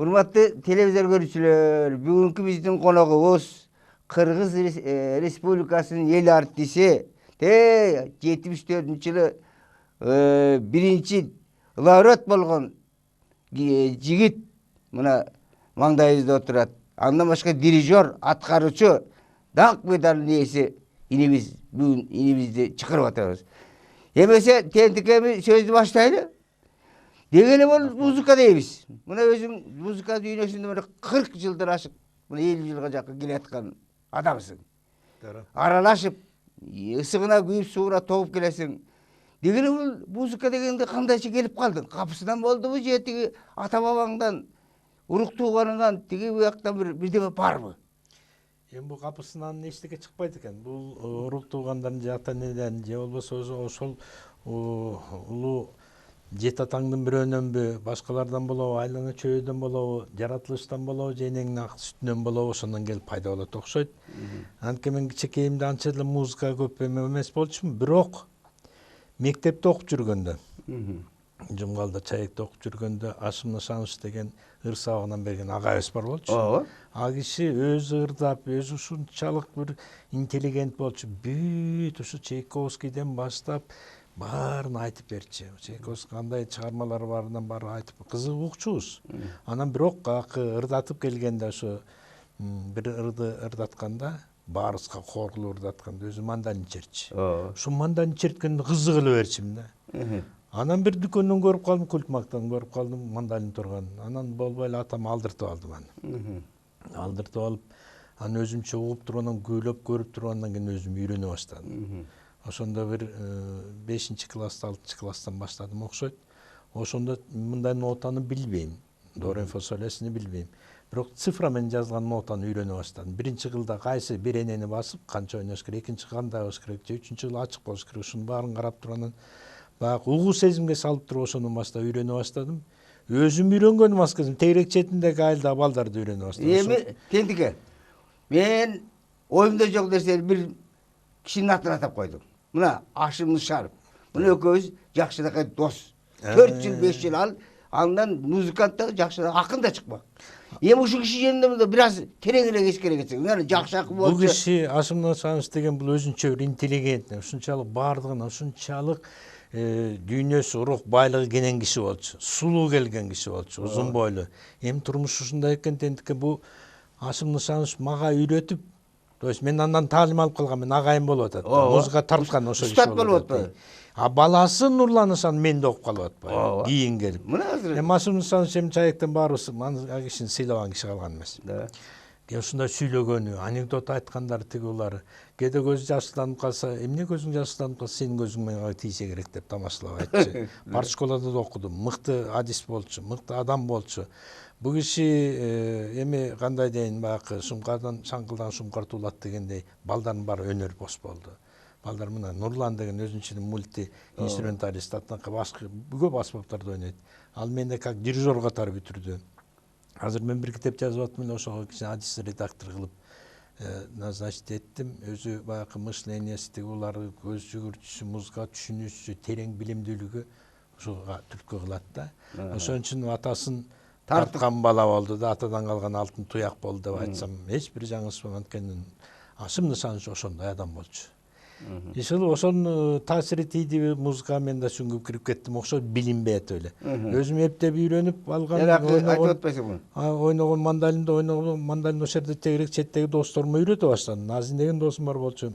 Урматтуу телевизор көрүүчүлөр, бүгүнкү биздин коногубуз Кыргыз Республикасынын эл артиси 74-жылы биринчи лауреат болгон жигит мына маңдайыбызда отурат. Андан башка дирижер, аткаруучу даңк медалынын ээси инибиз бүгүн инибизди чакырып атабыз. Эмесе тентикеми сөздү баштайлы. Дегени бол музыка дейбиз. Мына өзүң музыка дүйнөсүндө мына 40 жылдар ашык, мына 50 жылга жакын келаткан адамсың. Аралашып, ысыгына күйүп, сууна тогуп келесиң. Дегени бул музыка дегенде кандайча келип калдың? Капысынан болдубу же тиги ата бабаңдан, урук тууганыңдан, тиги бияктан бирдеме барбы? Эми бул капысынан эчтеке чыкпайт экен. Бул урук туугандан же ата энеден же болбосо ошол улуу жет атаңдын бирөөнөнбү, башкалардан болобу, айлана чөйөдөн болобу, жаратылыштан болобу же энеңдин ак сүтүнөн болобу, ошондон келип пайда болот окшойт. Анткени мен кичинекейимде анча эле музыкага көп эмес болчумун, бирок мектепте окуп жүргөндө, Жумгалда Чаекте окуп жүргөндө Ашым Нышанович деген ыр сабагынан берген агайыбыз бар болчу. Ооба. А киши өзү ырдап, өзү ушунчалык бир интеллигент болчу. Бүт ушу Чайковскийден баштап баарын айтып берчү. Чайковский кандай чыгармалары барынан баары айтып кызыгуучубуз. Анан бирок ырдатып келгенде ошо бир ырды ырдатканда баарыбызга коркулуп ырдатканда өзү мандалин черчи. Ошо мандалин черткенде кызыгыла берчимин да. Анан бир дүкөндөн көрүп калдым, культмактан көрүп калдым мандалин турган. Анан болбой эле атам алдыртып алдым аны. Алдыртып алып, аны өзүмчө угуп туруп, анан күйлөп көрүп туруп, андан кийин өзүм үйрөнө баштадым. Ошондо бир 5-класста, 6-класстан баштадым окшойт. Ошондо мындай нотаны билбейм. До ре фа соль ласini билбейм. Бирок цифра менен жазылган нотаны үйрөнө баштадым. Биринчи кылда кайсы бир энени басып, канча ойнош керек, экинчи кандай болуш керек, же үчүнчү кылда ачык болуш керек. Ушунун баарын карап туруп анан баягы угуу сезимге салып туруп ошондон баштап үйрөнө баштадым. Өзүм үйрөнгөнүм аз кезим, тегерек четиндеги айылдагы балдарды үйрөнө баштадым. Эми тентике. Мен оюмда жок нерсени бир кишинин атын атап койдум. Мына Ашым Нышанов. Мына экөөбүз жакшынакай дос. 4 жыл 5 жыл андан музыкант да жакшы акын да чыкпак. Эми ушу киши жөнүндө бир аз терең эле кеш керек этсең. Мына жакшы акын болчу. Бул киши Ашым Нышанович деген бул өзүнчө бир интеллигент, ушунчалык баардыгына ушунчалык дүйнөсү урук байлыгы кенен киши болчу. Сулуу келген киши болчу, узун бойлуу. Эми турмуш ушундай экен тентике бул Ашым Нышанович мага үйрөтүп, то есть мен андан таалим алып калгам, мен агайым болуп атат. Музыка тарткан ошо киши болуп атат. А баласы Нурлан Нышанов менде окуп калып атпайбы? Кийин келип. Эми Ашым Нышанович эми Чаектен баарыбыз аны кишини сыйлаган киши калган эмес. Ушундай сүйлөгөнү, анекдот айткандары тиги улары. Кээде көзү жашсызданып калса, эмне көзүң жашсызданып калса, сенин көзүң мага тийсе керек деп тамашалап айтчу. Партшколада да окудум. Мыкты адис болчу, мыкты адам болчу. Бул киши эми кандай дейин, баягы шумкардан шаңкылдан шумкар туулат дегендей, балдардын баары өнөр бос болду. Балдар мына Нурлан деген өзүнчө мульти инструменталист, атанка башка көп аспаптарда ойнойт. Ал менде как дирижер катары бүтүрдү. Азыр мен бир китеп жазып атам эле, ошого кичине адис редактор кылып назначить еттим. Өзү баягы мышлениеси улары көз жүгүртүүсү, музыка түшүнүүсү, терең билимдүүлүгү ушуга түрткү кылат да. Ошон үчүн атасын тарткан бала болду да, атадан калган алтын туяк болду деп айтсам эч бир жаңылышпайм. Анткени Ашым Нышанович ошондой адам болчу. Ишыл ошонун таасири тийдиби музыкага мен да сүңгүп кирип кеттим окшойт, билинбейт эле. Өзүм эптеп үйрөнүп алган, айтып атпайсың муну. ойногон мандалин ошол жерде тегерек четтеги досторума үйрөтө баштадым. Назин деген досум бар болчу.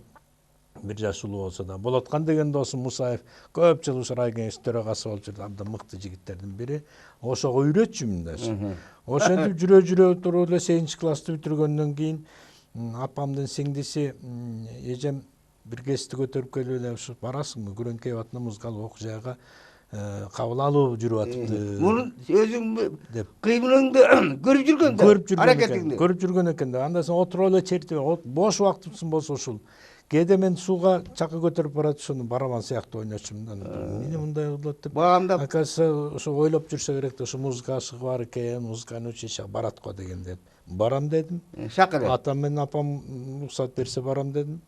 Бир жаш улуу болсо да. Болоткан деген досум Мусаев көп жыл ушу райкеңеш төрагасы болуп жүрдү. Абдан мыкты жигиттердин бири. Ошого үйрөтчүмүн да. Ошентип жүрө туруп эле 8-классты бүтүргөндөн кийин апамдын сиңдиси эжем бир кести көтөрүп келип эле ушу барасыңбы Күрөңкей атына музыкалык окуу жайга кабыл алуу жүрүп атыпты. Муну өзүң кыймылыңды көрүп жүргөн да, аракетиңди. Көрүп жүргөн экен да. Андан соң отуруп эле чертип, бош убактыбызым болсо ушул. Кээде мен сууга чакы көтөрүп барат, ошону барабан сыяктуу ойночумун да. Эмне мындай кылат деп. Багамдап. Оказывается, ошо ойлоп жүрсө керек да, ошо музыка ашыгы бар экен, музыканы училищеге барат го деген деп. Барам дедим. Шакыр. Атам менен апам уруксат берсе барам дедим.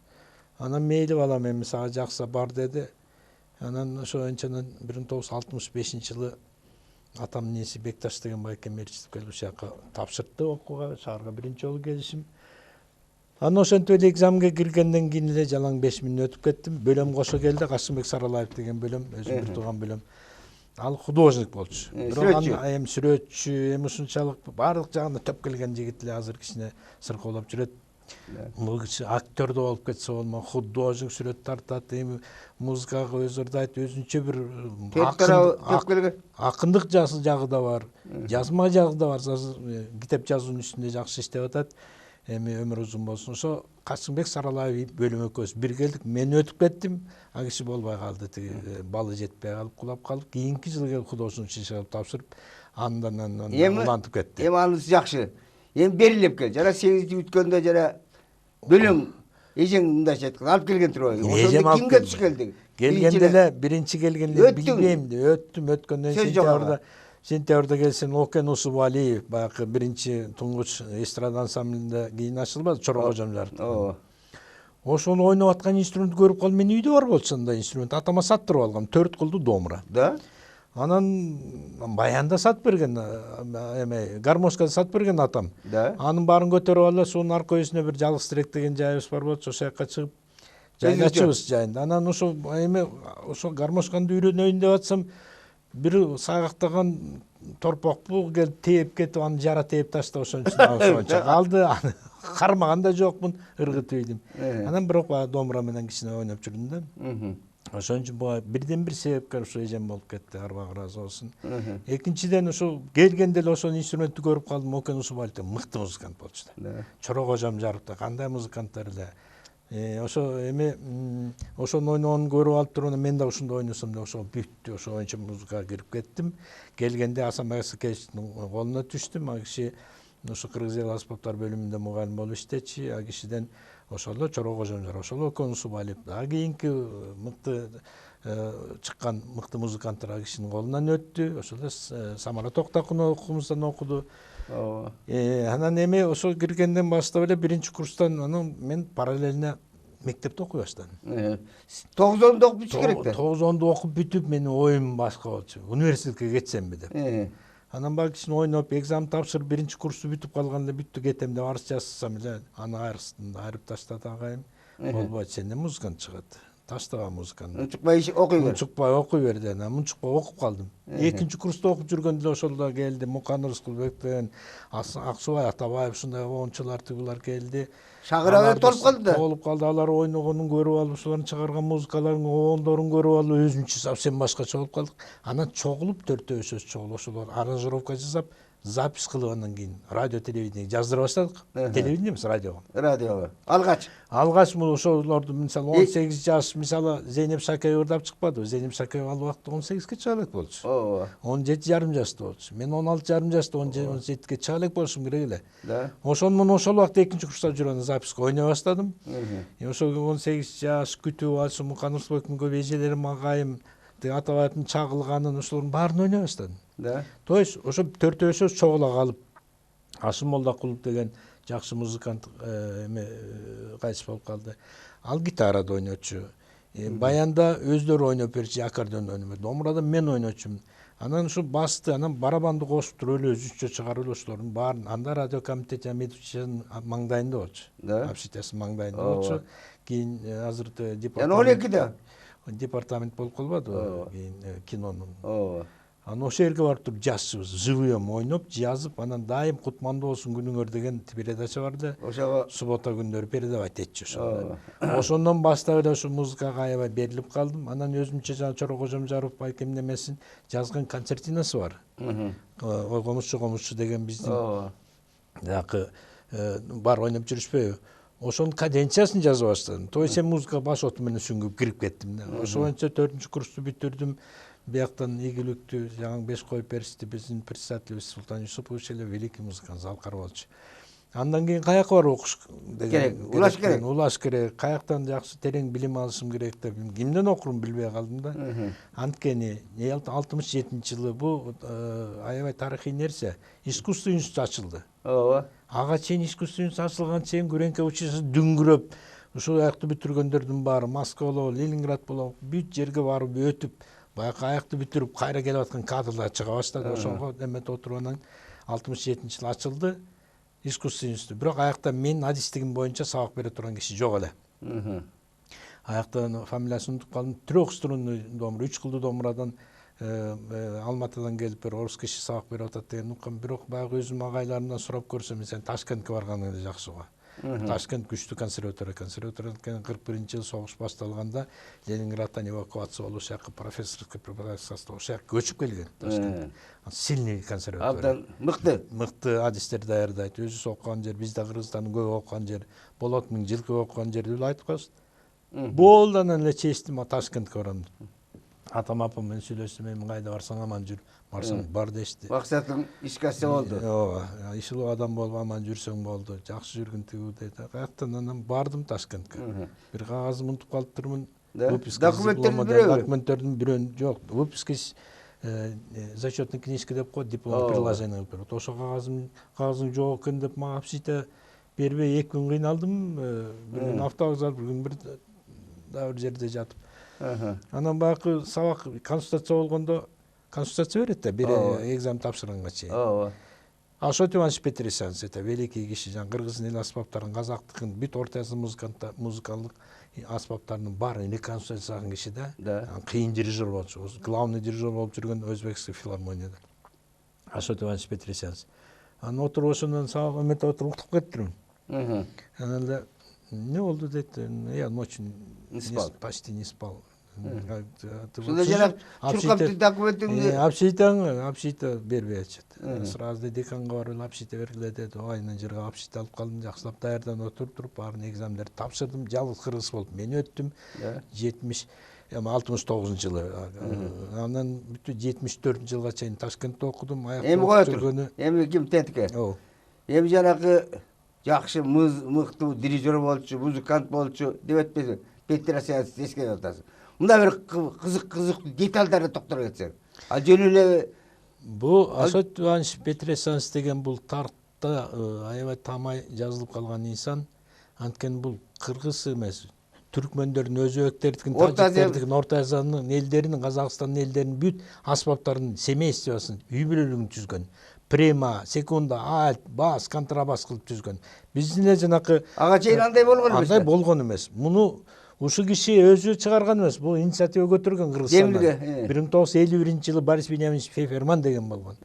Анан мейли балам, эми сага жакса бар деди. Анан ошо анчанан 1965-жылы атам несі Бекташ деген байке мерчитип келип ошол жака тапшыртты окууга, шаарга биринчи жолу келишим. Анан ошентип эле экзаменге киргенден кийин эле жалаң 5 минут өтүп кеттим. Бөлөм кошо келди, Касымбек Саралаев деген бөлөм, өзүм бир тууган бөлөм. Ал художник болчу. Бирок эми сүрөтчү, эми ушунчалык баардык жагында төп келген жигит эле азыр кичине сыркоолоп жүрөт. Бул киши актер да болуп кетсе болмок, художник сүрөт тартат, эми музыкага өз ырдайт, өзүнчө бир акындык жагы да бар, жазма жагы да бар. Китеп жазуунун үстүндө жакшы иштеп атат. Эми өмүр узун болсун. Ошо Касымбек Саралаев бөлүм экөөбүз бир келдик. Мен өтүп кеттим, а киши болбой калды. Тиги балы жетпей калып, кулап калып, кийинки жылы келип художественный училищеге тапшырып, андан улантып кетти. Эми анысы жакшы. Эми берилип кел. Жана 8 өткөндө жана бөлөм эжең мындайча айтканда алып келген турбайбы? Ошондо кимге туш келди? Келгенде эле биринчи келгенде билбейм де, өттүм. Сентябрда келсем Окен Усубалиев, баягы биринчи туңгуч эстрада ансамблинде кийин ачылбады, Чорокожом жарыт. Ошону ойноп аткан инструмент көрүп калдым. Мен үйдө бар болчу анда инструмент. Атама саттырып алгам, 4 кылдуу домбура. Да? Анан баянда сатып берген, эме гармошкада сатып берген атам. Да. Анын баарын көтөрүп алып, суунун арка өсүнө бир жалгыз тирек деген жайыбыз бар болчу, ошол жака чыгып жайгачыбыз жайында. Анан ошо эме ошо гармошканды үйрөнөйүн деп атсам, бир сагактаган торпокпу келип тээп кетип, аны жара тээп таштап ошончо калды. Кармаган да жокмун, ыргытып ийдим. Анан бирок домбура менен кичине ойноп жүрдүм да. Ошон үчүн бирден бир себепкер ошо эжем болуп кетти, арбак ыраазы болсун. Экинчиден ошо келгенде эле ошол инструментти көрүп калдым. Окен Усубалиев мыкты музыкант болчу да. Чорокожом жарыкта кандай музыканттар эле. Ошо эми ошону ойногонун көрүп алып туруп, мен да ушундай ойносом деп ошо бүттү. Ошо боюнча музыкага кирип кеттим. Келгенде Асанбек Сакеевичтин колуна түштүм. А киши ошо Кыргыз эл аспаптар бөлүмүндө мугалим болуп иштечи. А кишиден ошол Чорокожом жар, ошол Окен Усубалиев. Кийинки мыкты чыккан мыкты музыканттар а кишинин колунан өттү. Ошол Самара Токтакунова окуумуздан окуду. Анан эми ошо киргенден баштап эле биринчи курстан анан мен параллельно мектепте окуй баштадым. 9-10 окуп бүтүш керек да. 9-10 окуп бүтүп менин оюм башка болчу. Университетке кетсемби деп. Анан баягы кичине ойноп, экзамен тапшырып, биринчи курсту бүтүп калганда бүттү кетем деп арыз жазсам эле, аны айрып таштады агайым. Болбойт, сенден музыкант чыгат. Таштаган музыканы. Унчукпай окуй бер. Унчукпай окуй бер деп. Унчукпай окуп калдым. Экинчи курста окуп жүргөндө ошолдо келди Мукан Рыскулбек деген, Аксубай Атабаев ушундай оончулар тигулар келди. Шагырабы толуп калды да. Толуп калды. Алар ойногонун көрүп алып, ушулардын чыгарган музыкаларын, оондорун көрүп алып, өзүнчө совсем башкача болуп калдык. Анан чогулуп, төртөөбүз чогулуп, ошолор аранжировка жасап, запись кылып андан кийин радио телевидение жаздыра баштадык. Телевидение эмес, радиого. Радиого. Алгач мына ошолорду мисалы 18 жаш, мисалы Зейнеп Шакеева ырдап чыкпадыбы? Зейнеп Шакеева ал убакта 18ге чыга элек болчу. 17,5 жашта болчу. Мен 16,5 жашта 17ге чыга элек болушум керек эле. Да. Ошону ошол убакта экинчи курста жүргөндө записка ойной баштадым. Ошол 18 жаш күтүп алшы Мукан Рыскулбектин көп эжелерим, агайым, Атабаевдин чагылганын ошолордун баарын ойной баштадым. Да. То есть ошо төртөөбүз чогула калып, Ашым Молдокулов деген жакшы музыкант кайсы болуп калды. Ал гитарада ойночу. Баянда өздөрү ойноп берчи, аккордеон ойноп. Домбурада мен ойночумун. Анан ушу басты, анан барабанды кошуп туруп эле өзүнчө чыгарып эле ошолордун баарын. Анда радио комитет Амедовичтин маңдайында болчу. Да. Общежитиясынын маңдайында болчу. Кийин азыр департамент болуп калбадыбы? Кийин кинонун. Анан ошол жерге барып туруп жазчыбыз, живьем ойноп, жазып, анан дайым кутмандуу болсун күнүңөр деген передача бар да. Ошого суббота күндөрү передавать этчү ошону. Ошондон баштап эле ушу музыкага аябай берилип калдым. Анан өзүмчө жана Чорокожом Жаров байкемдин эмесин жазган концертинасы бар. Комузчу деген биздин жакы бар ойноп жүрүшпөйбү? Ошонун каденциясын жазып баштадым. То есть музыка баш оту менен сүңгүп кирип кеттим да. Ошо боюнча 4-курсту битирдим. Бияктан ийгиликтүү жаңы 5 коюп беришти биздин председателибиз Султан Юсупович эле великий музыкант Залкар болчу. Андан кийин каяка барып окуш керек, улаш керек, каяктан жакшы терең билим алышым керек деп кимден окурум билбей калдым да. Анткени 67-жылы бул аябай тарыхый нерсе, искусство институту ачылды. Ага чейин искусство институту ачылган чейин Күреңке училищеси дүңгүрөп, ушул аякты бүтүргөндөрдүн баары Москва болобу, Ленинград болобу, бүт жерге барып өтүп, Баягы аякты бүтүрүп кайра келип аткан кадрлар чыга баштады. Ошого эмете отуруп анан 67-жылы ачылды искусство институты. Бирок аякта мен адистигим боюнча сабак бере турган киши жок эле. Аякта фамилиясын унутуп калдым. Трехструнный домура, 3 кылдуу домурадан Алматыдан келип бир орус киши сабак берип атат деген уккам. Бирок баягы өзүм агайларымдан сурап көрсөм, сен Ташкентке барганың жакшы го. Ташкент күчтүү консерватория. Консерваториядан 41-жылы согуш башталганда Ленинграддан эвакуация болуп, ошол профессорский преподавательство ошол көчүп келген Ташкентке. Сильный консерватория. Абдан мыкты. Мыкты адистер даярдайт. Өзү окуган жер, бизде Кыргызстандын көп окуган жер, Болот миң жылкы окуган жер деп айтып коесуз. Болдан эле чечтим, Ташкентке барам. Атам апам менен сүйлөштүм, мен кайда барсаң аман жүр. Барсаң бар дешти. Максатың ишке ашса болду. Ооба, ишилүү адам болуп аман жүрсөң болду. Жакшы жүргүн тигүү деди. Каяктан анан бардым Ташкентке. Бир кагазымды унутуп калыптырмын. Документтердин бирөөнү жок. Выписка зачетный книжка деп коет, диплом приложение кылып берет. Ошо кагазың жок экен деп мага апсыйта бербей 2 күн кыйналдым. Бир күн автовокзал, бир күн бир жерде жатып. Анан баягы сабак консультация болгондо консультация берет да, бир экзамен тапшырганга чейин. Ооба. Ашот Иванович Петресян, это великий киши, кыргыздын эл аспаптарын, казактыкын бүт орто азия музыкалык аспаптарынын баарын реконструкция кылган киши да. Кыйын дирижер болчу. Главный дирижер болуп жүргөн Өзбекский филармонияда. Ашот Иванович Петресян. Анан отуруп ошондон сабак эмете отуруп уктуп кеттим. Анан эле не болду дейт, я ночью почти не спал. Шунда жана чуркап документиңди апшийта бербей атышат. Сразу деканга барып апшийта бергиле деди. Айынан жерге апшийта алып калдым, жакшылап даярданып отуруп, баарын экзамендерди тапшырдым. Жалгыз кыргыз болуп мен өттүм. 69-жылы. Анан бүтү 74-жылга чейин Ташкентте окудум. Эми кой отур. Эми ким тентке? Эми жанагы жакшы мыкты дирижер болчу, музыкант болчу деп этпесең, Петресян эске атасың. Мында бир кызык детальдарды токтолуп кетсең. Ал жөн эле бул Ашот Иванович Петресян деген бул тартта аябай тамай жазылып калган инсан. Анткени бул кыргыз эмес, түркмөндөрдүн, өзбектердикин, тажиктердикин, Орто Азиянын элдеринин, Казакстандын элдеринин бүт аспаптарынын семействосын, үй бүлөлүгүн түзгөн. Према, секунда, альт, бас, контрабас кылып түзгөн. Биздин эле жанакы ага чейин андай болгон эмес. Андай болгон эмес. Муну ушул киши өзү чыгарган эмес, бул инициатива көтөргөн Кыргызстанда. 1951-жылы Борис Вениаминович Фейферман деген болгон.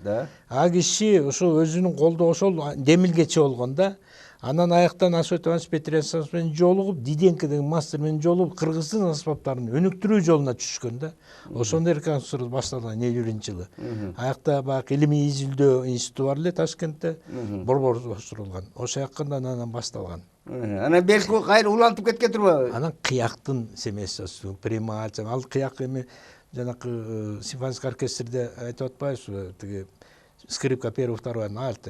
А киши ошо өзүнүн колдо ошол демилгечи болгон да. Анан аяктан Ашот Иванович Петресян менен жолугуп, Диденко деген мастер менен жолугуп, кыргыздын аспаптарын өнүктүрүү жолуна түшкөн да. Ошондо реконструкция башталган 51-жылы. Аякта баягы илимий изилдөө институту бар эле Ташкентте, борборлоштурулган. Ошо жакында анан башталган. Анан белки кайра улантып кеткен турбайбы? Анан кыяктын семействосу, према, ал кыяк эми жанакы симфонический оркестрде айтып атпайбызбы, тиги скрипка первый, второй, альт,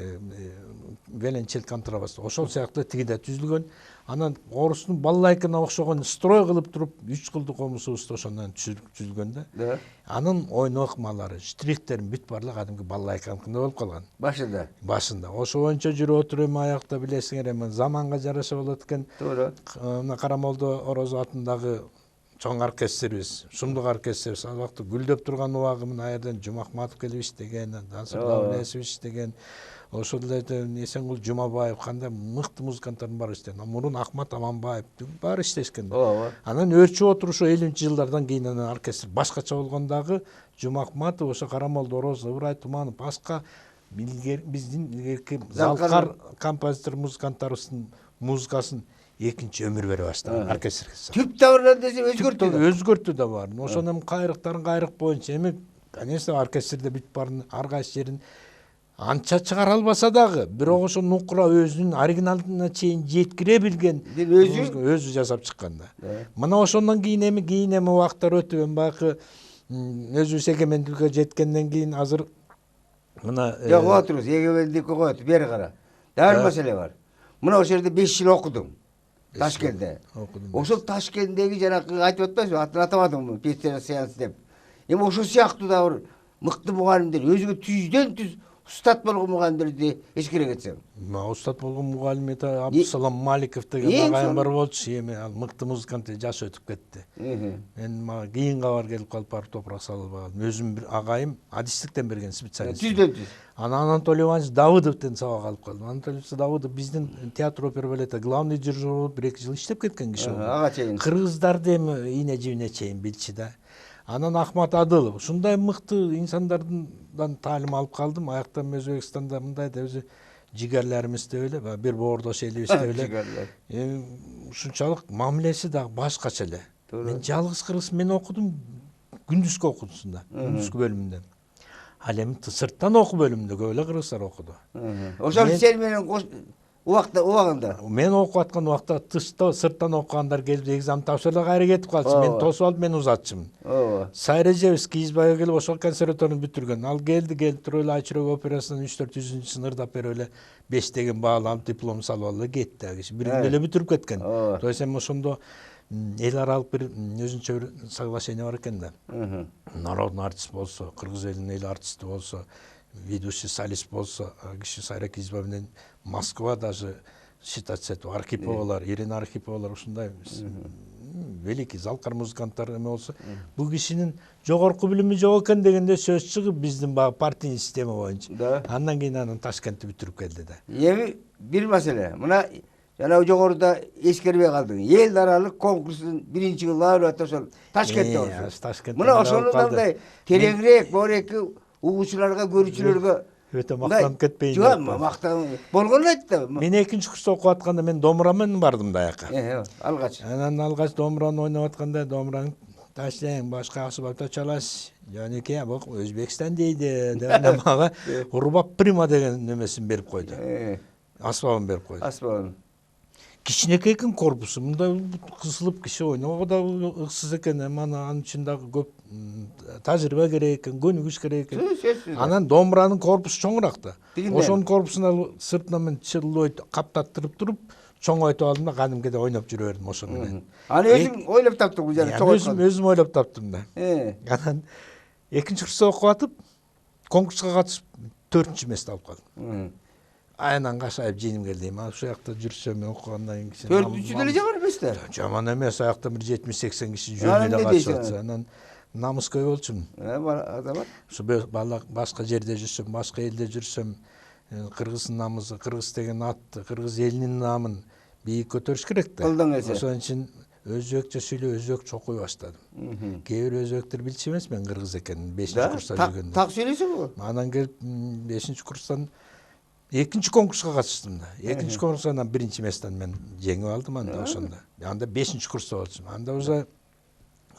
виолончель, контрабас. Ошол сыяктуу тигиде түзүлгөн. Анан орустун балалайкына окшогон строй кылып туруп 3 кылдуу комузубузду ошондон түзүлгөн да. Анын ойноо ыкмалары, штрихтерин бүт барлыгы кадимки балалайканыкындай болуп калган. Башында. Ошо боюнча жүрүп отуруп эми аякта билесиңер, эми заманга жараша болот экен. Туура. Мына Карамолдо Орозов атындагы чоң оркестрибиз, Сумдук оркестрибиз, ал вакытта гүлдөп турган убагы мына аерден Жумахматов келип иштеген, Дансыр Давлетов иштеген, ошол эле Эсенгул Жумабаев, кандай мыкты музыканттардын баары иштеген. Мурун Акмат Аманбаев баары иштешкен. Анан өрчүп отурушу 50-жылдардан кийин анан оркестр башкача болгондагы Жумахматов, ошо Карамолдо Орозов, Ыбырай Туманов, башка биздин илгерки залкар композитор музыканттарыбыздын музыкасын экинчи өмүр бере баштаган оркестрге. Түп табырдан десе өзгөртүү да бар. Ошонун кайрыктарын кайрык боюнча эми конечно оркестрде бүт баарын ар кайсы жерин анча чыгара албаса дагы, бирок ошо нукура өзүнүн оригиналына чейин жеткире билген өзү жасап чыккан да. Мына ошондон кийин эми убакыттар өтүп, баягы өзүбүз эгемендикке жеткенден кийин азыр мына жок отуруңуз, эгемендикке коет, бери кара. Дагы бир маселе бар. Мына ошол жерде 5 жыл окудум. Ташкентте. Ошол Ташкенттеги жанакы айтып атпайсызбы, атын атамадым, Петресян деп. Эми ошол сыяктуу да бир мыкты мугалимдер өзүгө түздөн түз устат болгон мугалимдерди эскере кетсең. Устат болгон мугалим Абдусалам Маликов деген агайым бар болчу. Эми ал мыкты музыкант жаш өтүп кетти. Мен кийин кабар келип калып барып топурак салып алдым. Өзүм бир агайым адистиктен берген специалист. Түздөн-түз. Анатолий Иванович Давыдовден сабак алып калдым. Анатолий Давыдов биздин театр опера балета главный дирижер болуп 1-2 жыл иштеп кеткен киши. Ага чейин. Кыргыздарды эми ийне жибине чейин билчи да. Анан Ахмат Адылов ушундай мыкты инсандардан таалим алып калдым. Аяктан Өзбекстанда мындай да өзү жигерлерибиз деп эле, бир боордош элибиз деп эле. Ушунчалык мамилеси дагы башкача эле. Мен жалгыз кыргыз мен окудум күндүзгү окуусунда, күндүзгү бөлүмүндө. Ал эми сырттан окуу бөлүмүндө көп эле кыргыздар окуду. Ошол сен менен убагында. Мен окуп аткан убакта тышта сырттан окугандар келип экзамен тапшырып кайра кетип калчу. Мен тосуп алып мен узатчымын. Сайрежевский Избайга келип ошол консерваторияны бүтүргөн. Ал келди туруп эле Айчүрөк операсынан 3-400-сын ырдап берип эле 5 деген баал алып диплом салып алып кетти. Бир күндө эле бүтүрүп кеткен. То есть эми ошондо эл аралык бир өзүнчө бир соглашение бар экен да. Народный артист болсо, кыргыз элинин эл артисти болсо, ведущий солист болсо, киши Сайрак Изба менен Москва даже считаться эту Архиповалар, Ирина Архиповалар ушундай великий залкар музыканттар эме болсо, бул кишинин жогорку билими жок экен дегенде сөз чыгып биздин баягы партийный система боюнча. Андан кийин анан Ташкентти бүтүрүп келди да. Эми бир маселе. Мына жана жогоруда эскербей калдың. Эл аралык конкурстун биринчи лауреаты ошол Ташкентте болчу. Мына ошондой тереңирээк бореки угуучуларга, көрүүчүлөргө өтө мактанып кетпейин. Жок, мактан болгонун айтты. Мен экинчи курста окуп атканда мен домбура менен бардым да аяка. Алгач. Анан алгач домбураны ойноп атканда домбураны таштайм, башка асыбапта чаласыз. Жөнөкөй, бул Өзбекстан дейди деп мага Урбап Прима деген немесин берип койду. Асбабын берип койду. Асбабын. Кичинекей экен корпусу, мындай кысылып киши ойногого да ыксыз экен, мана анын ичинде көп тажрыйба керек экен, көнүгүш керек экен. Анан домбуранын корпусу чоңураак да. Ошонун корпусуна сыртынан мен чылой каптаттырып туруп, чоңойтуп алдым да кадимкидей ойноп жүрө бердим ошону менен. Аны өзүң ойлоп таптың жана чоңойткан. Өзүм ойлоп таптым да. Анан экинчи курста окуп атып, конкурска катышып 4-чү месте алып калдым. Айынан кашайып жийиним келди. Мен ошол жакта жүрсөм окугандан кийин 4-чү деле жаман эмес да. Жаман эмес, аякта бир 70-80 киши жөн эле катышып атса. Анан намыскөй болчумун. Азамат. Ушу башка жерде жүрсөм, башка элде жүрсөм, кыргыздын намысы, кыргыз деген атты, кыргыз элинин намын бийик көтөрүш керек да. Ошон үчүн өзбекче сүйлөп, өзбекче окуй баштадым. Кээ бир өзбектер билчү эмес мен кыргыз экенин 5-чи курста жүргөндө. Так сүйлөйсүңбү? Анан келип 5-чи курстан экинчи конкурска катыштым да. Экинчи конкурстан биринчи местен мен жеңип алдым анда ошондо. Анда 5-чи курста болчумун. Анда уже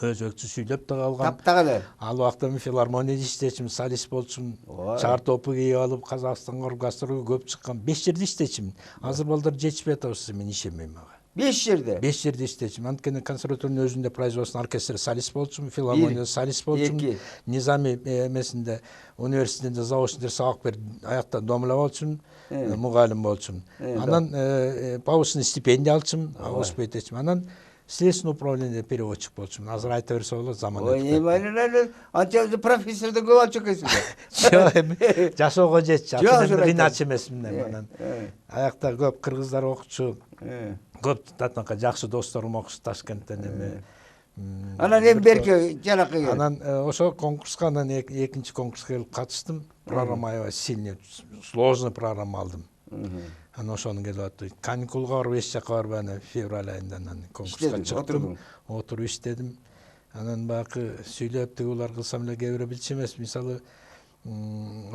өзбекче сүйлөп да калгам. Таптаган. Ал убакта мен филармонияда иштечимин, солист болчумун. Чар топу кийип алып, Казакстанга гастролго көп чыккан. 5 жерде иштечимин. Азыр балдар жетишпей атабыз, мен ишенбейм ага. 5 жерде? 5 жерде иштечимин. Анткени консерваториянын өзүндө производственный оркестрде солист болчумун, филармонияда солист болчумун. Низами эмесинде университетинде заочный сабак берип, аякта домла болчумун, мугалим болчумун. Анан повышенный стипендия алчумун, успеть этчимин. Анан следственное управление переводчик болчумун. Азыр айта берсе болот, заман өтүп кетти. Ой, анча профессордон көп алчу экенсиң да. Жок, эми жашоого жетчи. Мен инач эмесмин анан. Аякта көп кыргыздар окучу. Көп татнака жакшы досторум окушу Ташкенттен эми. Анан эми берке жанакы. Анан ошо конкурска анан экинчи конкурска келип катыштым. Программа аябай сильный, сложный программа алдым. Анан ошону келип атты. Каникулга барып эч жака барбай анан февраль айында анан конкурска чыктым. Отуруп иштедим. Анан баягы сүйлөп тигулар кылсам эле кээ бирөө билчү эмес. Мисалы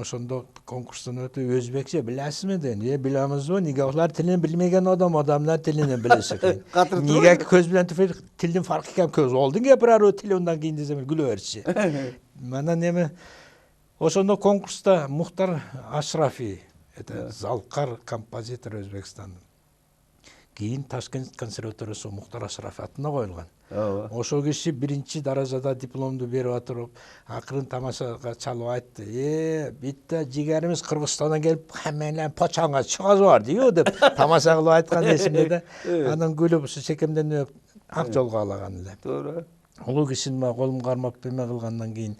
ошондо конкурстан өтүп өзбекче билесизби деген. Билемизби? Неге алар тилин билмеген адамдар тилин билеш экен. Неге көз менен тилдин фаркы экен көз. Олдун кепираруу тили ундан кийин десем күлө берчи. Анан эми ошондо конкурста Мухтар Ашрафи, это залкар композитор Өзбекстан. Кийин Ташкент консерваториясы Мухтар Ашрафи атына коюлган. Ошол киши биринчи даражада дипломду берип атырып, акырын тамашага чалып айтты. Битте жигерimiz Кыргызстандан келип, "Хамелен почаңга чыгазы бар" дейби деп тамаша кылып айткан эсимде да. Анан күлүп ушу чекемден ак жолго алаган эле. Туура. Улуу кишинин колум кармап эме кылгандан кийин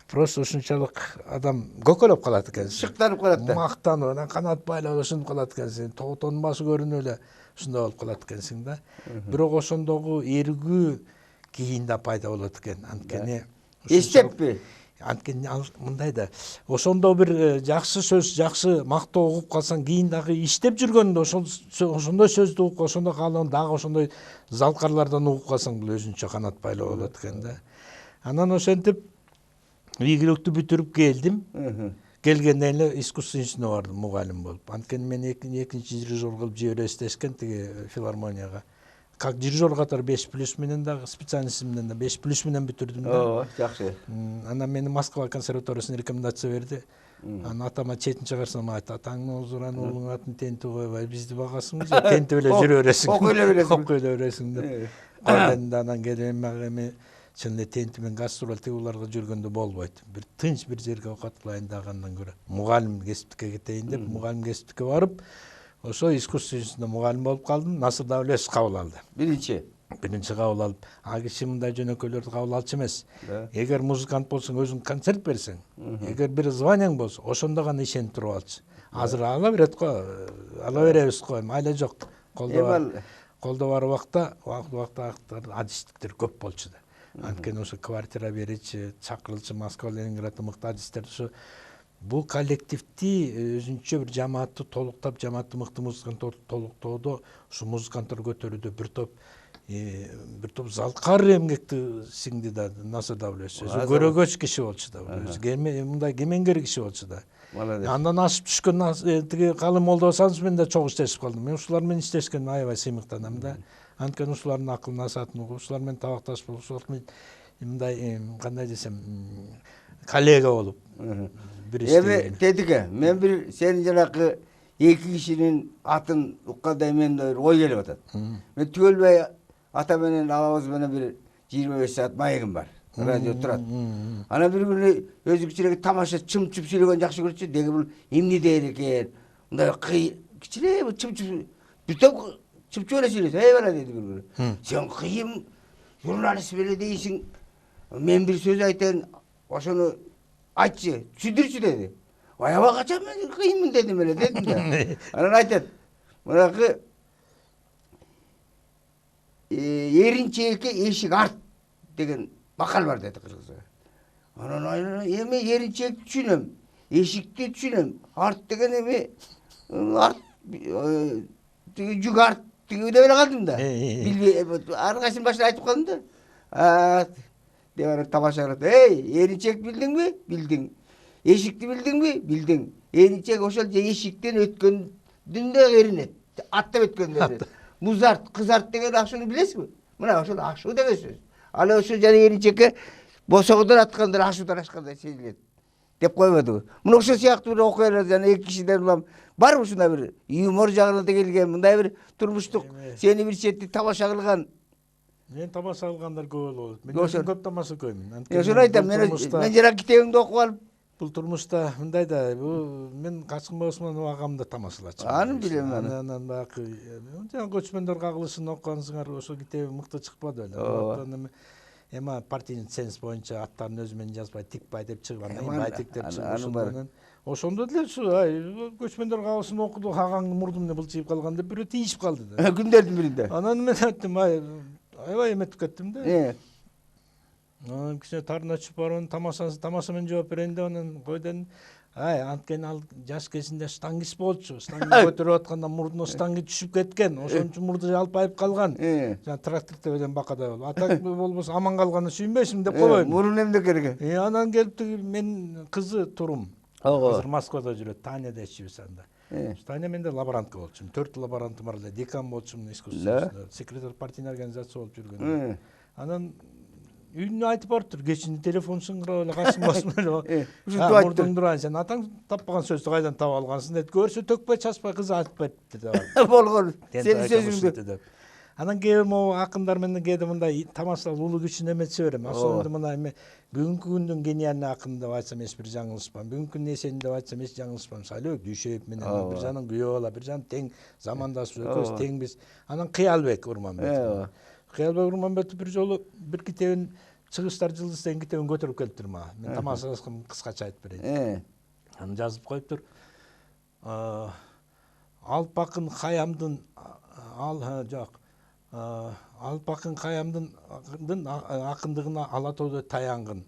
просто ушунчалык адам көкөлөп калат экен. Шыктанып калат да. Мактанып анан канат байлап ушинтип калат экенсиң. Тоотонун башы көрүнүп эле ушундай болуп калат экенсиң да. Бирок ошондогу эргүү кийин да пайда болот экен. Анткени Эстеппи? анткени мындай да ошондо бир жакшы сөз, жакшы мактоо угуп калсаң, кийин дагы иштеп жүргөндө ошондой сөздү угуп, ошондой каалоон дагы ошондой залкарлардан угуп калсаң, бул өзүнчө канат байлоо болот экен да. Анан ошентип ийгиликтүү бүтүрүп келдим. Келгенден эле искусство институтуна бардым мугалим болуп. Анткени мен экинчи дирижер кылып жиберебиз дешкен тиги филармонияга. Как дирижер катары 5+ менен дагы специальностьмден да 5+ менен бүтүрдүм да. Ооба, жакшы. Анан мени Москва консерваториясына рекомендация берди. Анан атама четин чыгарсам, атаңдын узуран уулуң атын тентип койбой, бизди багасыңбы же тентип эле жүрө бересиң. Окуй эле бересиң. Окуй эле бересиң деп. Анан келем эми чын эле тентип мен гастроль тигуларга жүргөндө болбойт. Бир тынч бир жерге окат кылайын дегендан көрө мугалим кесиптикке кетейин деп мугалим кесиптикке барып, ошо искусство институтунда мугалим болуп калдым. Насыр Давлетович кабыл алды. Биринчи кабыл алып, а киши мындай жөнөкөйлөрдү кабыл алчу эмес. Эгер музыкант болсоң, өзүң концерт берсең, эгер бир званияң болсо, ошондо гана ишенип туруп алчу. Азыр ала берет го, ала беребиз го, майла жок. Колдо бар убакта адистиктер көп болчу да. Анткени ошо квартира беричи, чакырылчу Москва, Ленинградда мыкты адистер ошо бул коллективди өзүнчө бир жамаатты толуктап, жамаатты мыкты музыканттарды толуктоодо, ушу музыканттар көтөрүүдө бир топ залкар эмгекти сиңди да Насыр Давлетович. Өзү көрөгөч киши болчу да. Өзү мындай кемеңгер киши болчу да. Андан ашып түшкөн тиги Калым Молдо Сансыз менен да чогуу иштешип калдым. Мен ушулар менен иштешкениме аябай сыймыктанам да. Анткени ушулардын акыл насаатын угуп, ушулар менен табакташып, ушулар менен мындай кандай десем, коллега болуп бир Эми тетиге, мен бир сенин жанакы эки кишинин атын уккандай мен ой келип атат. Мен түгөлбөй ата менен абабыз менен бир 25 саат маегим бар. Радио турат. Анан бир күнү өзү кичине тамаша чымчып сүйлөгөн жакшы көрчү. Деги бул эмне дейт экен? Мындай кичине чымчып бүтөп чымчып эле сүйлөйт. Эй бала деди бир күнү. Сен кыйын журналист беле дейсиң. Мен бир сөз айтайын, ошону айтчы, түшүндүрчү деди. Аябай качан мен кыйынмын дедим эле дедим да. Анан айтат. Мынакы эринчекке эшик арт деген макал бар деди кыргызча. Анан эми эринчекти түшүнөм, эшикти түшүнөм. Арт деген эми арт тиги жүк арт тиги деп эле калдым да. Билбей ар кайсынын башына айтып калдым да. Деп анан тамаша кылат. Эй, эринчек билдиңби? Билдиң. Эшикти билдиңби? Билдиң. Эринчек ошол же эшиктен өткөндүндө эринет. Аттап өткөндө. Музарт, кызарт деген ашууну билесизби? Мына ошол ашуу деген сөз. Ал ошо жана эринчекке босогодон аткандар ашуудан ашкандай сезилет деп койбодубу? Мына ошол сыяктуу бир окуялар жана эки кишиден улам барбы ушундай бир юмор жагына да келген, мындай бир турмуштук сени бир четти тамаша кылган? Мен тамаша кылгандар көп болот. Мен көп тамаша кылгам. Ошону айтам, мен жана китебимди окуп алып бул турмушта мындай да, мен Качкынбай Осмонов агамды тамашалачумун. Аны билем аны. Анан баягы жана көчмөндөр кагылышын окугансыңар, ошо китеби мыкты чыкпады эле. Эми партийный ценз боюнча аттарын өзү менен жазбай Тикбай деп чыгып, Байтик деп чыгып, ошондо деле ушу көчмөндөр кагылышын окуду, агаңдын мурду менен былчыйып калган деп бирөө тийишип калды да. Күндөрдүн биринде. Анан мен айттым, аябай эметип кеттим да. Анан кичине тарына түшүп барып тамаша менен жооп берейин деп анан койдум. Анткени ал жаш кезинде штангист болчу. Штанги көтөрүп атканда мурдуна штанги түшүп кеткен. Ошон үчүн мурду жалпайып калган. Жана трактор тебеден бакадай болуп. Атак болбосо аман калганы сүйүнбөйсүң деп койбойм. Мурун эмне керек? Анан келип мен кызы Турум. Азыр Москвада жүрөт, Таня дечибиз анда. Таня менде лаборантка болчумун. 4 лаборантым бар эле. Декан болчумун искусствосунда. Секретарь партийный организация болуп жүргөн. Анан үйүнө айтып барыптыр, кечинде телефон сыңгырап эле Качкынбай эле. Мурдуң турайын, сен атаң таппаган сөздү кайдан таап алгансың деп. Көрсө төкпөй чачпай кыз айтып берипти деп. Болгон. Сенин сөзүңдү. Анан кээ могу акындар менен кээде мындай тамашалап улуу кишини эметсе берем. Ошондо мына эми бүгүнкү күндүн гениальный акыны деп айтсам эч бир жаңылышпам. Бүгүнкү күндүн эсени деп айтсам эч жаңылышпам. Салыбек Дүйшөев менен бир жанын күйөө бала, бир жан тең замандашып экөөбүз теңбиз. Анан Кыялбек Урманбетов. Кыялбек Урманбетов бир жолу бир китебин чыгыштар жылдыздан китебин көтөрүп келиптир мага. Мен тамашалашкан кыскача айтып берейин. Аны жазып коюптур. Алпакын Хаямдын Алпакын Хаямдын акындыгына Алатоодо таянгын.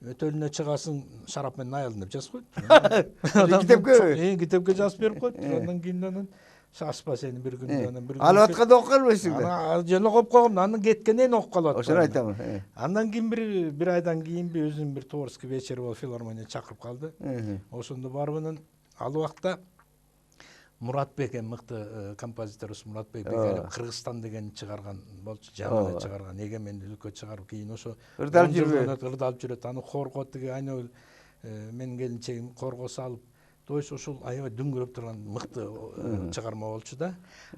Өтөлүнө чыгасың шарап менен аялдын деп жазып коюптур. Китепке жазып берип коюптур. Андан кийин шашпа сени бир күндө. Алып атканда окуп калбайсың да. Жөн окуп койгом, анан кеткенден окуп калып Ошону айтамын. Андан кийин бир айдан кийин өзүнүн бир творческий вечери болуп филармония чакырып калды. Ошондо барып анан ал убакта Muratbek мыкты композиторубуз Muratbek Бегалиев Кыргызстан деген чыгарган болчу, жаңы эле чыгарган, эгемендүүлүккө чыгарып кийин ошо ырдалып жүрөт. Аны корго тиги айнекөл менин келинчегим корго салып, то есть ошол аябай дүңгүрөп турган мыкты чыгарма болчу да.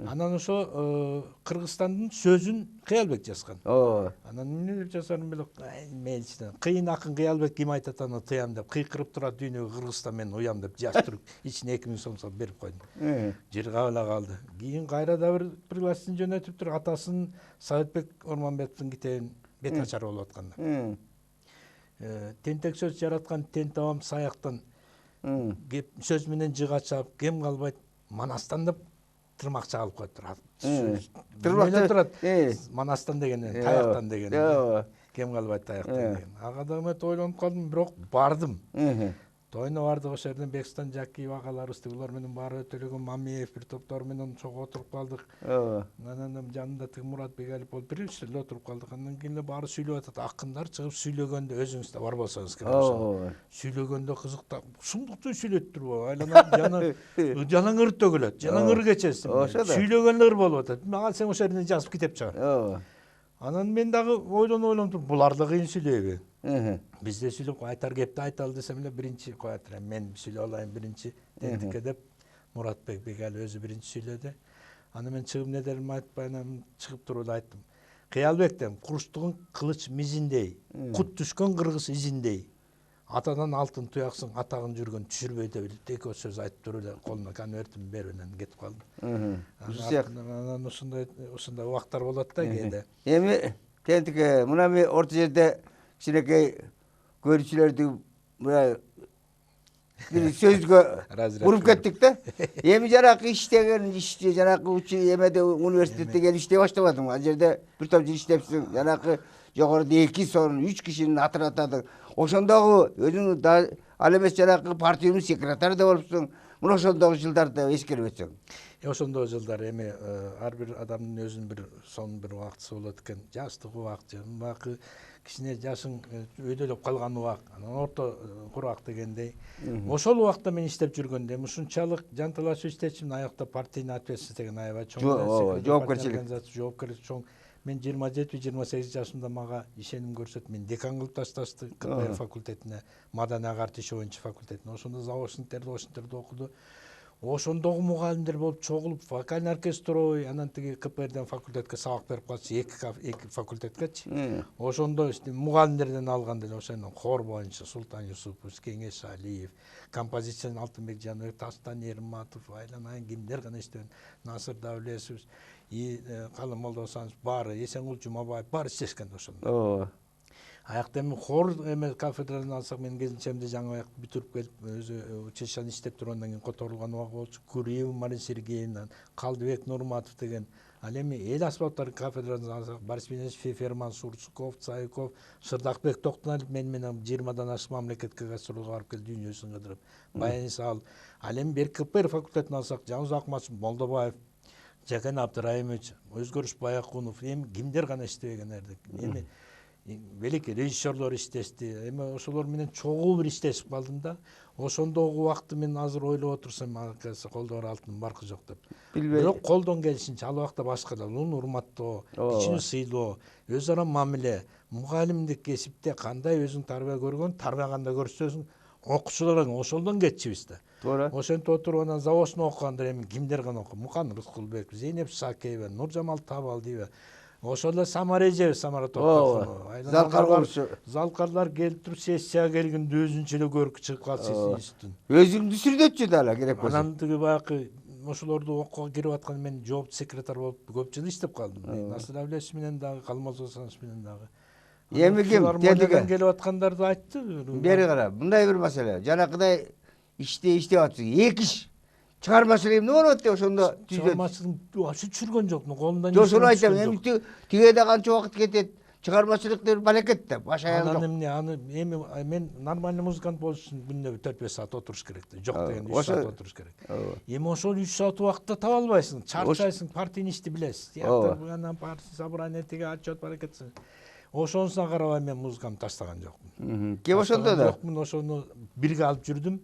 Анан ошо Кыргызстандын сөзүн Кыялбек жазган. Анан эмне деп жазарын белек, мейличтен. Кыйын акын Кыялбек ким айтат аны тыям деп, кыйкырып турат дүйнөгө Кыргызстан мен уям деп жазып туруп, ичине 2000 сом салып берип койдум. Жер кабыла калды. Кийин кайра да бир пригласительный жөнөтүптүр, атасын Советбек Орманбетовдун китебин бет ачар болуп атканда. Тентек сөз жараткан Тентабам саяктан сөз менен жыга чаап, кем калбайт Манастан деп тырмак чагылып коюптур. Тырмак турат. Манастан дегенен, таяктан дегенен. Кем калбайт таяктан деген. Ага да мен ойлонуп калдым, бирок бардым. Тойуна бардык, ошол жерден Бекстан Жакиев агаларыбыз булар менен баары өтөлөгөн Мамиев бир топтор менен чогуу отуруп калдык. Анан жанында тиги Мурат Бегалиев болуп бир эле отуруп калдык. Андан кийин эле баары сүйлөп атат. Акындар чыгып сүйлөгөндө өзүңүз да бар болсоңуз керек. Сүйлөгөндө кызыкта шундуктуу сүйлөп турбу? Айланып жалаң ыр төгүлөт, жалаң ыр кечесиң. Сүйлөгөн ыр болуп атат. Мага сен ошол жерден жазып китеп чыгар. Анан мен дагы ойлонуп туруп, булар да кыйын сүйлөйбү? Бизде сүйлөп айтар кепти айталы десем эле биринчи коятыр. Мен сүйлөй алайын биринчи тентикке деп Муратбек Бегалиев өзү биринчи сүйлөдү. Аны мен чыгып эмне дерим айтпай анан чыгып туруп айттым. Кыялбектен куруштугун кылыч мизиндей, кут түшкөн кыргыз изиндей. Атадан алтын туяксың, атагын жүргөн түшүрбөй деп эки сөз айтып туруп эле колуна конвертин берип анан кетип калдым. Анан ушундай убактар болот да кээде. Эми тентикке мына мен орто жерде кичинекей көрүүчүлөрдү мына бир сөзгө уруп кеттик да. Эми жанакы иштеген ишти жанакы эмеде университетте келип иштей баштабадым. Ал жерде бир топ жыл иштепсиң, жанакы жогоруда 2 сон 3 кишинин атын атадың. Ошондогу өзүң ал эмес жанакы партиянын секретары да болупсуң. Мына ошондогу жылдарды эскербесең. Ошондогу жылдар эми ар бир адамдын өзүнүн бир сонун бир убактысы болот экен. Жаштык убакты, мынакы кичине жашың өйдөлөп калган убак, анан орто курак дегендей. Ошол убакта мен иштеп жүргөндө ушунчалык жан талашып иштечимин, аякта партийный ответственность деген аябай чоң жоопкерчилик чоң. Мен 27-28 жашымда мага ишеним көрсөтүп, мен декан кылып ташташты КПР факультетине, маданий агартуу иши боюнча факультетине. Ошондо заочниктерди окуду. Ошондогу мугалимдер болуп чогулуп, вокальный оркестровой, анан тиги КПРден факультетке сабак берип калчу, эки факультеткечи. Ошондо мугалимдерден алганда эле ошондон хор боюнча Султан Юсупов, Кеңеш Алиев, композицияны Алтынбек Жаныбек, Таштан Ерматов, айланайын кимдер гана иштеген, Насыр Давлесов, Калы Молдосанович баары, Эсенгул Жумабаев баары иштешкен ошондо. Аякта эми хор эме кафедрадан алсак, менин келинчемди жаңы аякты бүтүрүп келип, өзү училищени иштеп тургандан кийин которулган убагы болчу. Куриева Марина Сергеевна, Калдыбек Нурматов деген. Ал эми эл аспаптар кафедрадан алсак, Борис Венедиктович Феферман, Сурцуков, Цайков, Сырдакбек Токтоналиев менен 20дан ашык мамлекетке гастролго барып келди, дүйнөсүн кыдырып. Баянис ал эми бир КПР факультетин алсак, Жаңыз Акматов, Молдобаев, Жакен Абдыраимович, Өзгөрүш Баякунов, эми кимдер гана иштебеген эрдик. Эми великий режиссерлор иштешти. Эми ошолор менен чогуу бир иштешип калдым да. Ошондогу убакты мен азыр ойлоп отурсам, колдор алтын баркы жок деп. Бирок колдон келишинче ал убакта башка да урматтоо, ичине сыйлоо, өз ара мамиле, мугалимдик кесипте кандай өзүң тарбия көргөн, тарбия кандай көрсөсүң, окуучуларың ошолдон кетчүбүз да. Туура. Ошентип отуруп анан завочну окугандар эми кимдер гана окуп, Мукан Рыскулбек, Зейнеп Сакеева, Нуржамал Табалдиева, ошол эле Самарежев, Самара Токтогулова, залкарлар келип туруп сессияга келгенде өзүнчө эле көркү чыгып калчу институттун. Өзүңдү сүрдөтчү да керек болсо. Анан тиги баягы ошолорду окууга кирип атканда мен жоопту секретарь болуп көп жыл иштеп калдым. Насыр Абилевич менен дагы, Калмаз Осанович менен дагы. Эми ким Филармониядан келип аткандарды айтты. Бери кара, мындай бир маселе. Жанакыдай иштеп атсыз. Эки иш. Чыгармачылык эмне болуп атты ошондо түзөт. Чыгармачылык вообще чүргөн жок. Колундан Жошону айтам, эми тиге да канча убакыт кетет. Чыгармачылык деп балекет да, баш аял жок. Аны эми мен нормальный музыкант болуш үчүн күнүнө 4-5 саат отуруш керек да. Жок дегенде 3 саат отуруш керек. Эми ошол 3 саат убакытта таба албайсың. Чарчайсың, партийный ишти билесиз. Театр, анан партия собрание теге отчет бар экенсиң. Ошонусуна карабай мен музыкамды таштаган жокмун. Кеп ошондо да. Жокмун, ошону бирге алып жүрдүм.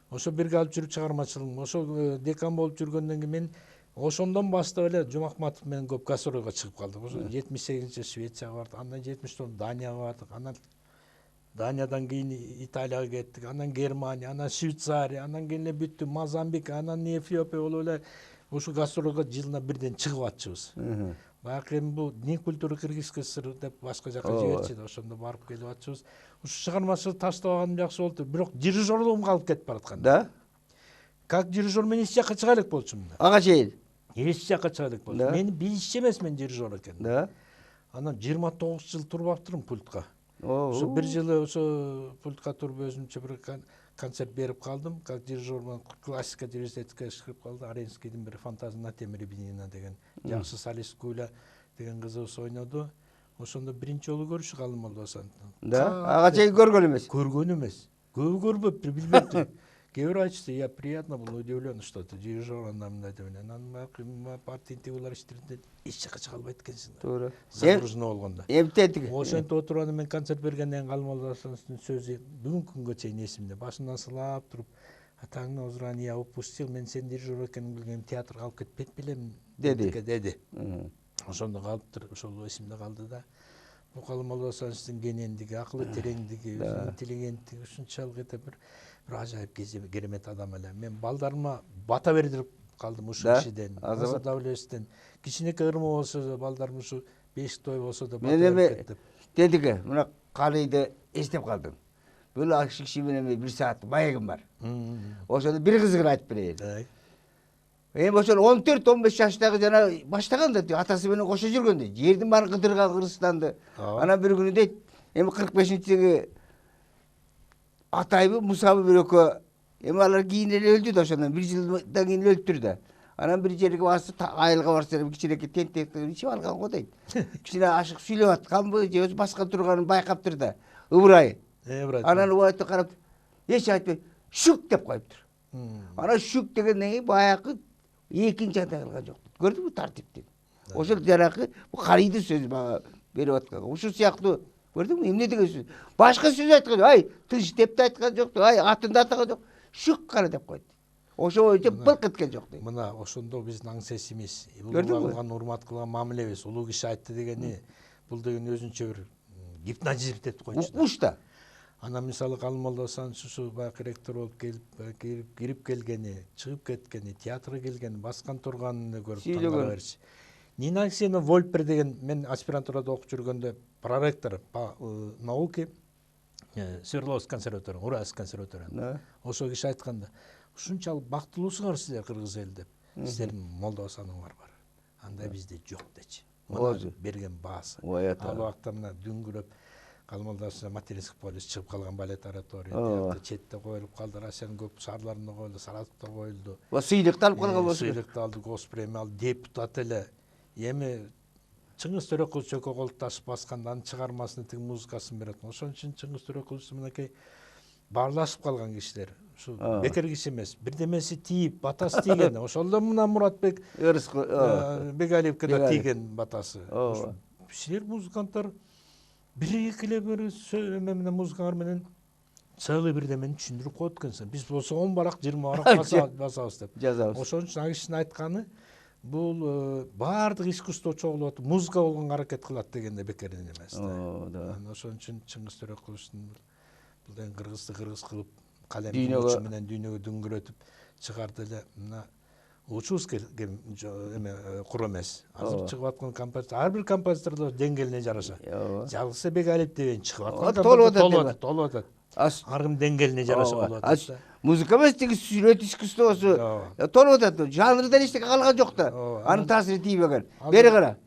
Ошо бирге алып жүрүп чыгармачылыгым. Ошо декан болуп жүргөндөн кийин мен ошондон баштап эле Жумакматов менен көп гастролго чыгып калдык. Ошо 78-ж Швецияга бардык, андан 79 Данияга бардык, анан Даниядан кийин Италияга кеттик, анан Германия, анан Швейцария, анан кийин эле бүттү Мозамбик, анан Эфиопия болуп эле ушу гастролго жылына бирден чыгып атчыбыз. Баягы эми бул дин культура Кыргызской ССР деп башка жака жиберчи да, ошондо барып келип атчыбыз. Ушу чыгармачылык таштабаганым жакшы болду, бирок дирижерлугум калып кетип бараткан. Да? Как дирижер мен эч жака чыга элек болчумун. Ага чейин. Эч жака чыга элек болчумун. Мени билишчи эмес мен дирижер экенмин. Да. Анан 29 жыл туруп аптырмын пультка. Ошо бир жылы ошо пультка туруп өзүмчө бир концерт берип калдым. Как дирижер менен классика дирижерская чыгып калды. Аренскийдин бир фантазия на теме Рябинина деген жакшы солист Гуля деген кызыбыз ойноду. Ошондо биринчи жолу көрүшүп калдым Молдо Асановдун. Да. Ага чейин көргөн эмес. Көргөн эмес. Көбү көрбөптүр, билбептир. Кээ айтышты, я приятно был удивлен, что ты дирижер анамда деп. Анан партийный тигулар иштеринде эч жака чыга албайт экенсиң. Туура. Загружено болгондо. Эмтетиги. Ошентип отуруп мен концерт бергенден кийин Молдо Асановдун сөзү бүгүнкү күнгө чейин эсимде. Башынан сылап туруп, атаңны озран я упустил, мен сен дирижер экенин билгем, театрга алып кетпет белем деди. Ошондо калыптыр, ошол эсимде калды да. Бул Молдо Асановдун кенендиги, акылы тереңдиги, интеллигенттиги ушунчалык эте бир ажайып керемет адам эле. Мен балдарыма бата бердирип калдым ушу кишиден. Азыр Давлетовичтен кичинекей ырма болсо да балдарым ушу бешик той болсо да бата берип кетип. Дедиге, мына Калыйды эстеп калдым. Бул акшы киши менен 1 саат маегим бар. Ошондо бир кызыгын айтып берейин. Эми ошол 14-15 жаштагы жана баштаган да атасы менен кошо жүргөн дейт. Жердин баарын кыдырган Кыргызстанды. Анан бир күнү дейт, эми 45-жылы Атайбы, Мусабы бирөкө, эми алар кийин эле өлдү да ошондон 1 жылдан кийин өлүптүр да. Анан бир жерге барса, айылга барса, кичинекей тентек ичип алган го дейт. Кичине ашык сүйлөп атканбы, же өзү баска турганын байкаптыр да. Ыбырай. Анан убайтты карап, эч айтпай, шүк деп коюптур. Анан шүк дегенден кийин баягы экинчи андай кылган жок. Көрдүңбү тартипти? Ошол жанакы Калыйдын сөзү бага берип аткан. Ушул сыяктуу көрдүңбү эмне деген сөз? Башка сөз айткан, ай, тыш деп да айткан жок, ай, атынды атаган жок. Шүк кара деп койду. Ошо боюнча былк эткен жок дейт. Мына ошондо биздин аң сесимиз, улуулган урмат кылган мамилебиз, улуу киши айтты дегени, бул деген өзүнчө бир гипнотизм этип койчу. Укмуш да. Анан мисалы Молдо Асанович ушу баягы ректор болуп кирип келгени, чыгып кеткени, театрга келгени, баскан турганын көрүп таңгала берчи. Нина Алексеевна Вольпер деген, мен аспирантурада окуп жүргөндө проректор по науке Свердловск консерватория, Уральск консерватория. Ошол киши айтканда, ушунчалык бактылуусуңар силер кыргыз эл деп. Силердин Молдо Асановуңар бар. Андай бизде жок дечи. Мына берген баасы. Ал убакта мына дүңгүрөп Молдо Асанов материнский полис чыгып калган балет оратория, четте коюлуп калды, Россиянын көп шаарларында коюлду, Саратовдо коюлду. Сыйлыкты алып калган болсо. Сыйлыкты алды, госпремия алды, депутат эле. Эми Чыңгыз Төрөкулович экөө кол ташып басканда анын чыгармасын тиги музыкасын берет. Ошон үчүн Чыңгыз Төрөкулович мынакей баарлашып калган кишилер. Ушу бекер киши эмес. Бирдемеси тийип, батасы тийген. Ошондо мына Муратбек Бегалиевке да тийген батасы. Силер музыканттар бир-эки эле бир менен музыкалар менен целый бирдемени түшүндүрүп коет экенсиң. Биз болсо 10 барак, 20 барак басабыз деп. Ошон үчүн ал кишинин айтканы бул баардык искусство чогулуп атып, музыка болгонго аракет кылат дегенде бекерден эмес да. Ошон үчүн Чыңгыз Төрөкуловичтун бул деген кыргызды кыргыз кылып, калемдин учу менен дүйнөгө дүңгүрөтүп чыгарды эле мына учубуз эме кур эмес. Азыр чыгып аткан композитор, ар бир композитордор деңгээлине жараша. Жалгыз Бегалиев деген чыгып аткан толуп атат. Ар ким деңгээлине жараша болуп атат. Muzika эмес тиги сүрөт искусствосу толуп атат. Жанрдан эчтеке калган жок да. Анын таасири тийбеген. Бери кара.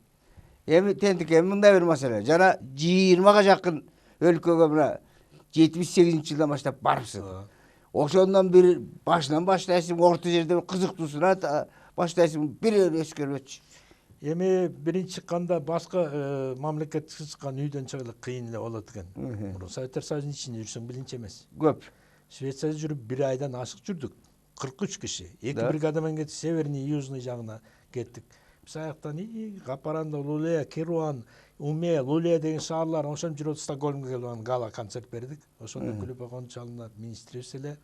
Эми тентике мындай бир маселе. Жана 20га жакын өлкөгө мына 78-жылдан баштап барыпсың. Ошондон бир башынан баштайсың, орто жерде кызыктуусуна баштайсың, бир өскөрбөчү. Эми биринчи чыкканда башка мамлекетке чыккан үйдөн чыгылы кыйын эле болот экен. Мурун Советтер Союзунун ичинде жүрсөң биринчи эмес. Көп. Швецияда жүрүп 1 айдан ашык жүрдүк. 43 киши. 2 бригада менен кетип северный, южный жагына кеттик. Биз аяктан Капаранда, Лулея, Керуан, Уме, Лулея деген шаарлар ошентип жүрүп Стокгольмго келип гала концерт бердик. Ошондо Күлөпөгөн чалынат, министрибиз эле.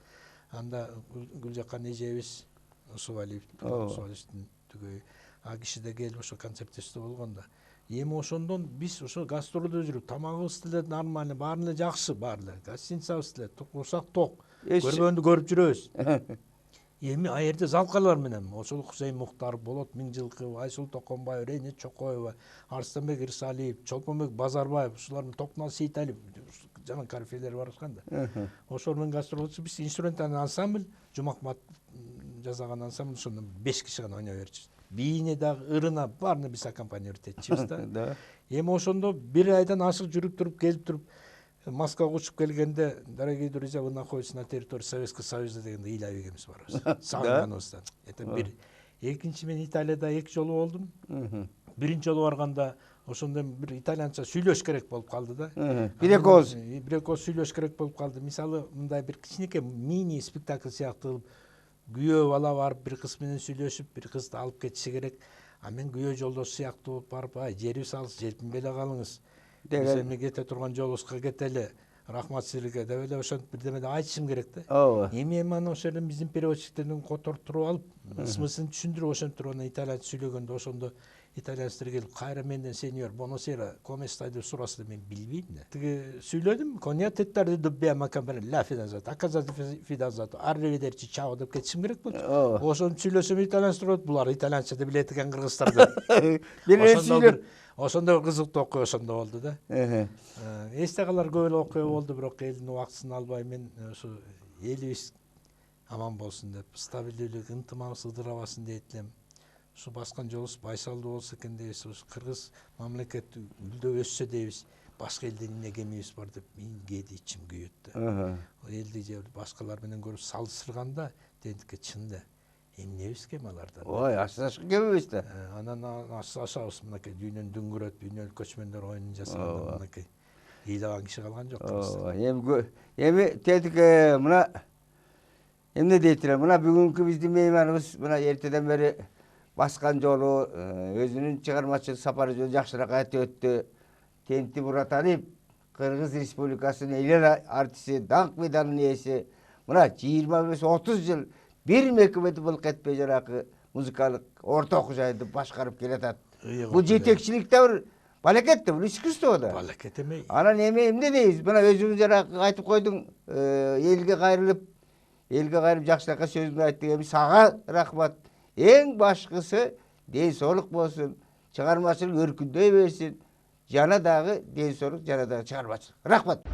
Анда Гүлжакан эжебиз Усубалиев, Усубалиевдин түгөй а киши да келип ошо концерттеште болгондо. Эми ошондон биз ошо гастролдо жүрүп, тамагыбыз деле нормально, баары эле жакшы, баары эле. Гостиницабыз деле турсак ток. Көргөндү көрүп жүрөбүз. Эми а жерде залкалар менен ошол Хусейин Мухтаров болот, Миңжылкы, Айсул Токонбаев, Рейнет Чокоева, Арыстанбек Ирсалиев, Чолпонбек Базарбаев, ушулар менен Токнал Сейталиев жана корифейлер барышканда. Ошол менен гастролчу биз инструментальный ансамбль, Жумакмат жасаган ансамбль, ошондон 5 киши гана ойной берчүбүз. Бийине дагы, ырына баарына биз аккомпанировать этчүбүз да. Эми ошондо 1 айдан ашык жүрүп туруп, келип туруп, Москвага учуп келгенде, дорогие друзья, вы находитесь на территории Советского Союза дегенде ыйлабегенбиз барыбыз. Сагынганыбыздан. Это бир. Экинчи мен Италияда 2 жолу болдум. Биринчи жолу барганда ошондо бир итальянча сүйлөш керек болуп калды да. Бир-экөөз сүйлөш керек болуп калды. Мисалы, мындай бир кичинекей мини спектакль сыяктуу күйөө бала барып бир кыз менен сүйлөшүп, бир кызды алып кетиши керек. А мен күйөө жолдош сыяктуу болуп барып, ай, жерибиз алыс, желпинбей эле калыңыз. Биз эми кете турган жолубузга кетели. Рахмат силерге деп эле ошентип бирдеме деп айтышым керек да. Эми аны ошол эле биздин переводчиктерден которуп туруп алып, смыслын түшүндүрүп ошентип туруп анан итальянча сүйлөгөндө ошондо итальянецтер келип, кайра менден сеньор, боносера, come stai деп сураса мен билбейм да. Тиги сүйлөдүм, коня теттарди добbiamo cambiare la fidanzata, a casa fidanzato, arrivederci, ciao деп кетишим керек болчу. Ошону сүйлөсөм итальянчтар булар итальянча деп билет экен кыргыздар деп. Ошондо кызыктуу окуя ошондо болду да. Эсте калар көп эле окуя болду, бирок элдин убактысын албай мен ошо элибиз аман болсун деп, стабилдүүлүк, ынтымагыбыз ыдырабасын дейт элем. Ушу баскан жолубуз байсалдуу болсо экен дейбиз. Кыргыз мамлекети гүлдөп өссө дейбиз. Башка элден эмне кемибиз бар деп мен кээде ичим күйөт да. Элди же башкалар менен көрүп салыштырганда дедике чында эмнебиз кем алардан. Ой, ашаш кемибиз да. Анан ашабыз мынакей дүйнөнү дүңгүрөт, дүйнөлүк көчмөндөр оюнун жасаганда мынакей ыйлаган киши калган жок. Эми тетике мына эмне дейт эле, мына бүгүнкү биздин мейманыбыз мына эртеден бери баскан жолу, өзүнүн чыгармачылык сапары жакшыраак айтып өттү. Тенти Бураталиев, Кыргыз Республикасынын эле артисти, даңк медалынын ээси. Мына 25-30 жыл бир мекемеде былк этпей жанагы музыкалык орто окуу жайды башкарып келатат. Бул жетекчилик да бир балекет да, бул искусство да. Балекет эмей. Анан эмне дейбиз? Мына өзүң жанагы айтып койдуң, элге кайрылып жакшыракка сөзүңдү айттың. Эми сага рахмат. Эң башкысы ден соолук болсун, чыгармачылык өркүндөй берсин. Жана дагы ден соолук, жана дагы чыгармачылык. Рахмат.